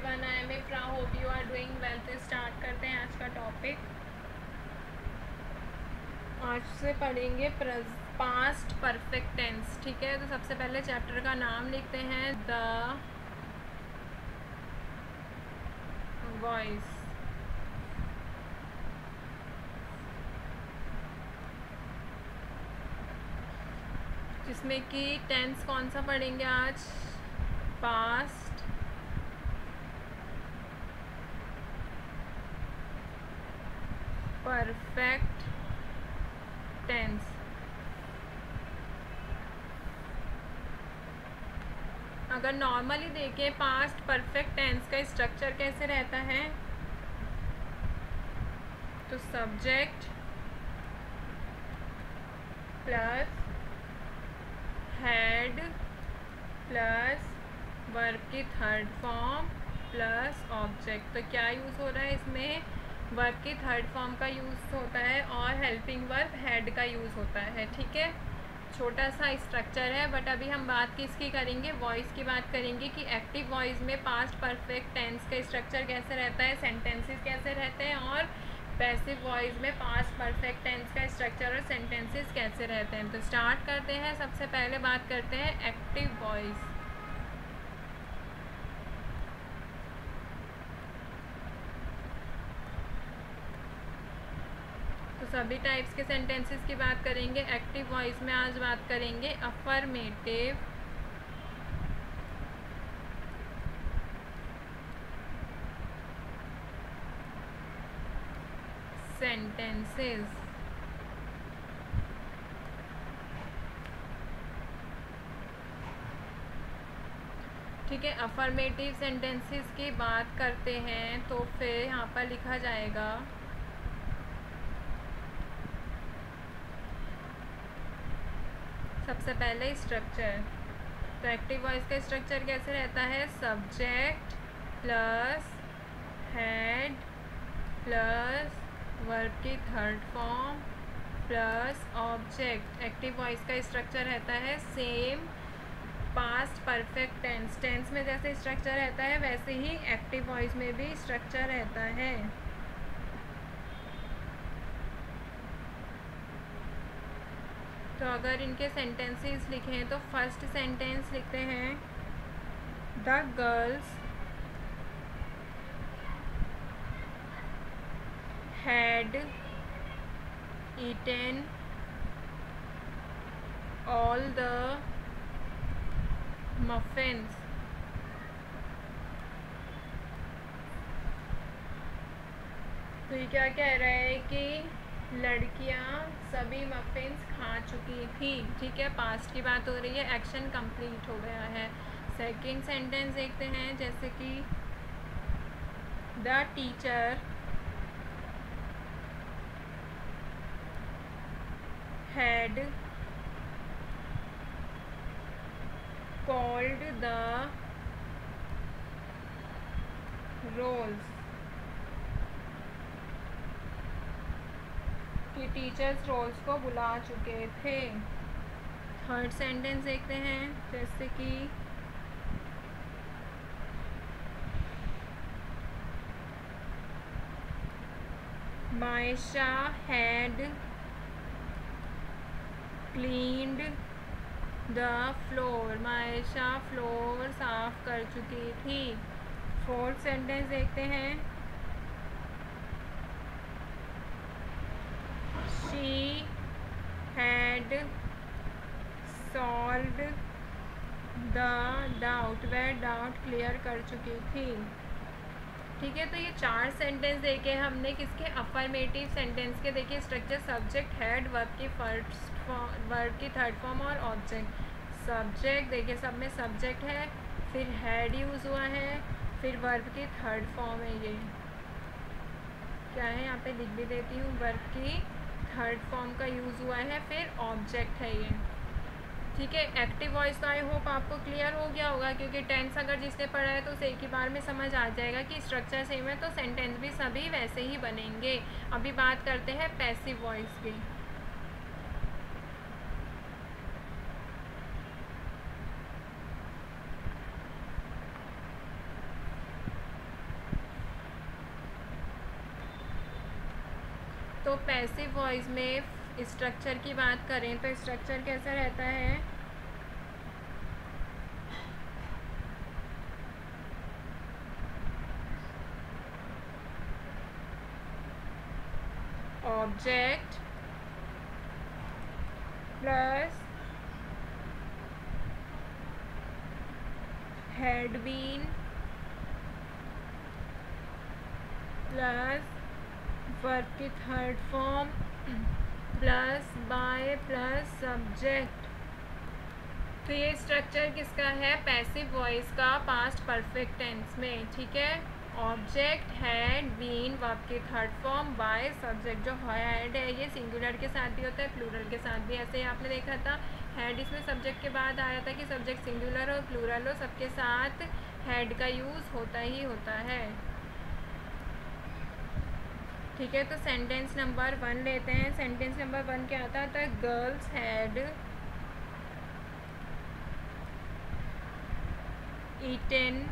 everyone, I am Ifra. Hope you are doing well. तो start करते हैं आज का टॉपिक। आज से पढ़ेंगे पास्ट परफेक्ट टेंस। ठीक है, तो सबसे पहले चैप्टर का नाम लिखते हैं द वॉइस। जिसमें कि टेंस कौन सा पढ़ेंगे आज? Past perfect tense. अगर नॉर्मली देखें पास्ट परफेक्ट टेंस का स्ट्रक्चर कैसे रहता है, तो subject plus had plus verb की थर्ड फॉर्म प्लस ऑब्जेक्ट। तो क्या यूज़ हो रहा है इसमें? वर्ब की थर्ड फॉर्म का यूज़ होता है और हेल्पिंग वर्ब हेड का यूज़ होता है। ठीक है, छोटा सा स्ट्रक्चर है, बट अभी हम बात किसकी करेंगे? वॉइस की बात करेंगे कि एक्टिव वॉइस में पास्ट परफेक्ट टेंस का स्ट्रक्चर कैसे रहता है, सेंटेंसेस कैसे रहते हैं, और पैसिव वॉइस में पास्ट परफेक्ट टेंस का स्ट्रक्चर और सेंटेंसेस कैसे रहते हैं। तो स्टार्ट करते हैं। सबसे पहले बात करते हैं एक्टिव वॉइस। तो सभी टाइप्स के सेंटेंसेस की बात करेंगे। एक्टिव वॉइस में आज बात करेंगे अफर्मेटिव सेंटेंसेस। ठीक है, अफर्मेटिव सेंटेंसेस की बात करते हैं तो फिर यहाँ पर लिखा जाएगा सबसे पहले स्ट्रक्चर। तो एक्टिव वॉइस का स्ट्रक्चर कैसे रहता है? Subject plus had plus verb की third form plus object. Active voice का स्ट्रक्चर रहता है same past perfect tense. Tense में जैसे स्ट्रक्चर रहता है वैसे ही एक्टिव वॉइस में भी स्ट्रक्चर रहता है। तो अगर इनके सेंटेंसेस लिखें तो फर्स्ट सेंटेंस लिखते हैं the girls had eaten all the muffins। तो ये क्या कह रहा है कि लड़कियां सभी मफिन्स खा चुकी थी। ठीक है, पास्ट की बात हो रही है, एक्शन कंप्लीट हो गया है। सेकंड सेंटेंस देखते हैं, जैसे कि the teacher had called the rolls। कि टीचर्स रोल्स को बुला चुके थे। थर्ड सेंटेंस देखते हैं, जैसे कि Maysha had cleaned the floor. Maysha floor साफ कर चुकी थी। फोर्थ सेंटेंस देखते हैं, she had solved the doubt. वह डाउट क्लियर कर चुकी थी। ठीक है, तो ये चार सेंटेंस देखे हमने किसके? अफर्मेटिव सेंटेंस के। देखिए स्ट्रक्चर सब्जेक्ट हेड वर्ब की वर्ब की थर्ड फॉर्म और ऑब्जेक्ट। सब्जेक्ट देखिए सब में सब्जेक्ट है, फिर हेड यूज़ हुआ है, फिर वर्ब की थर्ड फॉर्म है। ये क्या है, यहाँ पे लिख भी देती हूँ, वर्ब की थर्ड फॉर्म का यूज़ हुआ है, फिर ऑब्जेक्ट है ये। ठीक है, एक्टिव वॉइस तो आई होप आपको क्लियर हो गया होगा, क्योंकि टेंस अगर जिसने पढ़ा है तो उसे एक ही बार में समझ आ जाएगा कि स्ट्रक्चर सेम है, तो सेंटेंस भी सभी वैसे ही बनेंगे। अभी बात करते हैं पैसिव वॉइस की। तो पैसिव वॉइस में स्ट्रक्चर की बात करें तो स्ट्रक्चर कैसा रहता है, object plus had been plus verb की third form plus by plus subject. तो ये स्ट्रक्चर किसका है, पैसिव वॉइस का पास्ट परफेक्ट टेंस में, ठीक है। ऑब्जेक्ट हैड बीन वर्ब की थर्ड फॉर्म बाय सब्जेक्ट। जो हैड है ये सिंगुलर के साथ भी होता है प्लूरल के साथ भी, ऐसे ही आपने देखा था हैड इसमें सब्जेक्ट के बाद आया था कि सब्जेक्ट सिंगुलर हो प्लूरल हो सबके साथ हैड का यूज़ होता ही होता है, ठीक है। तो सेंटेंस नंबर 1 लेते हैं। सेंटेंस नंबर 1 क्या आता था, girls had eaten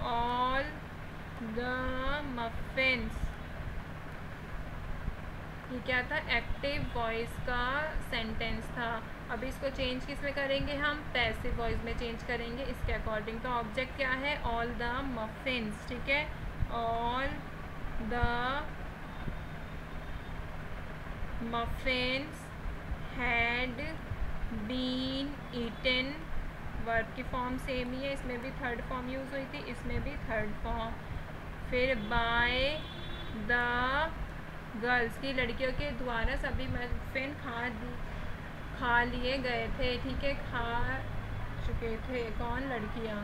all the muffins. ये क्या था, एक्टिव वॉइस का सेंटेंस था। अब इसको चेंज किस में करेंगे हम, पैसिव वॉइस में चेंज करेंगे इसके अकॉर्डिंग। तो ऑब्जेक्ट क्या है, ऑल द मफिन्स, ठीक है। All the muffins had been eaten, verb की फॉर्म सेम ही है, इसमें भी थर्ड फॉर्म यूज़ हुई थी, इसमें भी थर्ड फॉर्म। फिर बाय द गर्ल्स की लड़कियों के द्वारा सभी मफिन खा लिए गए थे, ठीक है, खा चुके थे कौन, लड़कियाँ।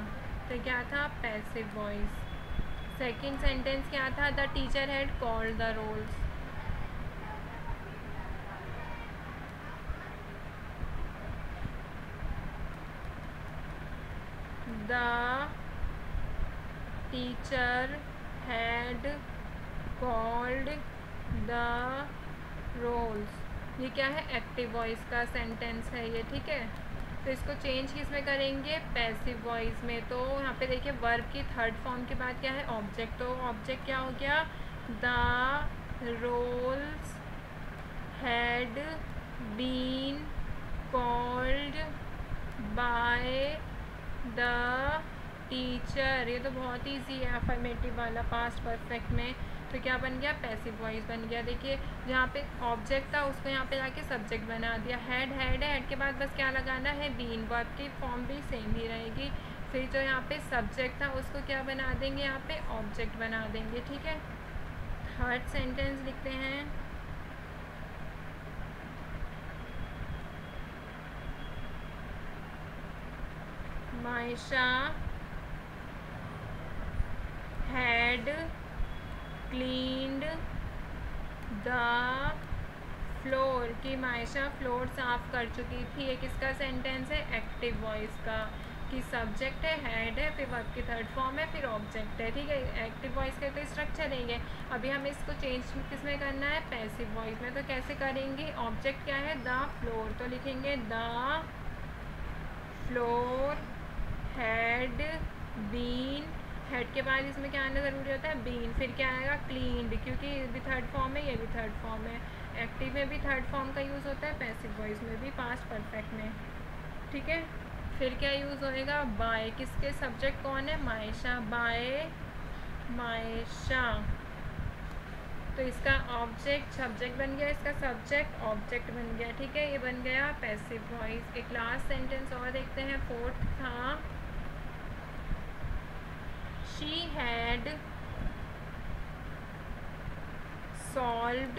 तो क्या था, पैसिव वॉइस। सेकंड सेंटेंस क्या था, the teacher had called the rolls. The teacher had called the rolls. ये क्या है, एक्टिव वॉइस का सेंटेंस है ये, ठीक है। तो इसको चेंज किस में करेंगे, पैसिव वॉइस में। तो यहाँ पे देखिए वर्ब की थर्ड फॉर्म के बाद क्या है, ऑब्जेक्ट। तो ऑब्जेक्ट क्या हो गया, the rolls had been called by the teacher. ये तो बहुत ईजी है, अफर्मेटिव वाला पास्ट परफेक्ट में। तो क्या बन गया, पैसिव वॉइस बन गया। देखिए जहाँ पे ऑब्जेक्ट था उसको यहाँ पे जाके सब्जेक्ट बना दिया। हैड है, हैड के बाद बस क्या लगाना है, बीन। वर्ब की फॉर्म भी सेम ही रहेगी। फिर जो यहाँ पे सब्जेक्ट था उसको क्या बना देंगे, यहाँ पे ऑब्जेक्ट बना देंगे, ठीक है। थर्ड सेंटेंस लिखते हैं, Maysha had cleaned the floor, कि मायशा फ्लोर साफ कर चुकी थी। ये किसका सेंटेंस है, एक्टिव वॉइस का, कि सब्जेक्ट है, हेड है, फिर वर्ब की थर्ड फॉर्म है, फिर ऑब्जेक्ट है, ठीक है। एक्टिव वॉइस का तो स्ट्रक्चर है ये। अभी हमें इसको चेंज किस में करना है, पैसिव वॉइस में। तो कैसे करेंगे, ऑब्जेक्ट क्या है, द फ्लोर, तो लिखेंगे the floor had been, had के बाद इसमें क्या आना ज़रूरी होता है, बीन। फिर क्या आएगा, क्लीन्ड, क्योंकि ये भी थर्ड फॉर्म है, ये भी थर्ड फॉर्म है। एक्टिव में भी थर्ड फॉर्म का यूज़ होता है, पैसिव वॉइस में भी, पास्ट परफेक्ट में, ठीक है। फिर क्या यूज़ होएगा, बाय, किसके, सब्जेक्ट कौन है, मायशा, बाय मायशा। तो इसका ऑब्जेक्ट सब्जेक्ट बन गया, इसका सब्जेक्ट ऑब्जेक्ट बन गया, ठीक है। ये बन गया पैसिव वॉइस। एक लास्ट सेंटेंस और देखते हैं, फोर्थ था, she had solved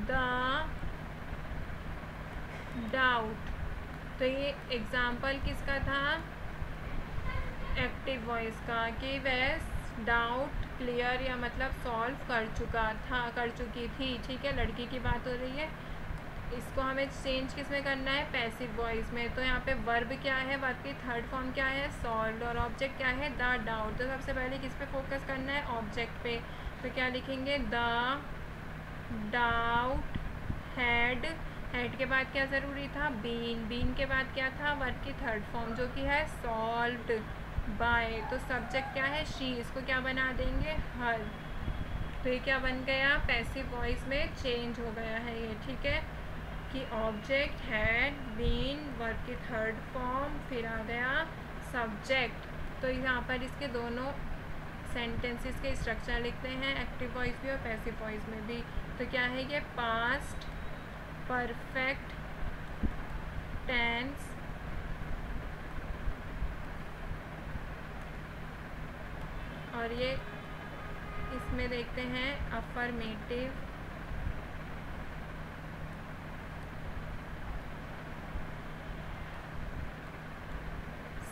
the doubt। तो ये एग्जाम्पल किसका था, एक्टिव वॉइस का, कि वह डाउट क्लियर या मतलब सॉल्व कर चुकी थी, ठीक है। लड़की की बात हो रही है। इसको हमें चेंज किस में करना है, पैसिव वॉइस में। तो यहाँ पे वर्ब क्या है, वर्ब की थर्ड फॉर्म क्या है, सॉल्व, और ऑब्जेक्ट क्या है, द डाउट। तो सबसे पहले किस पे फोकस करना है, ऑब्जेक्ट पे। तो क्या लिखेंगे, द डाउट हैड, हेड के बाद क्या ज़रूरी था, बीन, बीन के बाद क्या था, वर्ब की थर्ड फॉर्म जो कि है सॉल्व्ड बाय। तो सब्जेक्ट क्या है, शी, इसको क्या बना देंगे, हर, तो ये क्या बन गया, पैसिव वॉइस में चेंज हो गया है ये, ठीक है, कि ऑब्जेक्ट हैड बीन वर्ब की थर्ड फॉर्म, फिर आ गया सब्जेक्ट। तो यहाँ पर इसके दोनों सेंटेंसेस के स्ट्रक्चर लिखते हैं, एक्टिव वॉइस भी और पैसिव वॉइस में भी। तो क्या है ये, पास्ट परफेक्ट टेंस और ये इसमें देखते हैं affirmative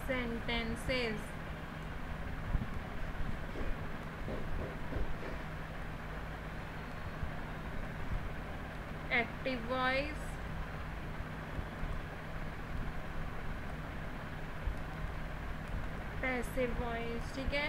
sentences. Active voice, passive voice, ठीक है।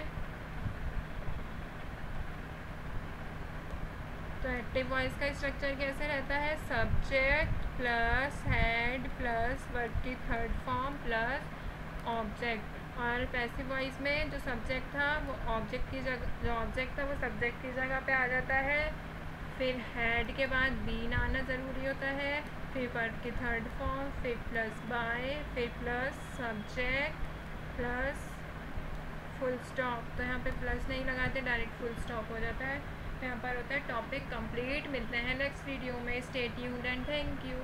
तो एक्टिव वॉइस का स्ट्रक्चर कैसे रहता है, subject plus had plus verb की थर्ड फॉर्म प्लस ऑब्जेक्ट। और पैसिव वॉइस में जो सब्जेक्ट था वो ऑब्जेक्ट की जगह, जो ऑब्जेक्ट था वो सब्जेक्ट की जगह पे आ जाता है, फिर हेड के बाद बीन आना ज़रूरी होता है, फिर वर्ब की थर्ड फॉर्म, फिर प्लस बाय, फिर plus subject plus full stop. तो यहाँ पे प्लस नहीं लगाते, डायरेक्ट फुल स्टॉप हो जाता है। तो यहाँ पर होता है टॉपिक कंप्लीट। मिलते हैं नेक्स्ट वीडियो में। Stay tuned and thank you.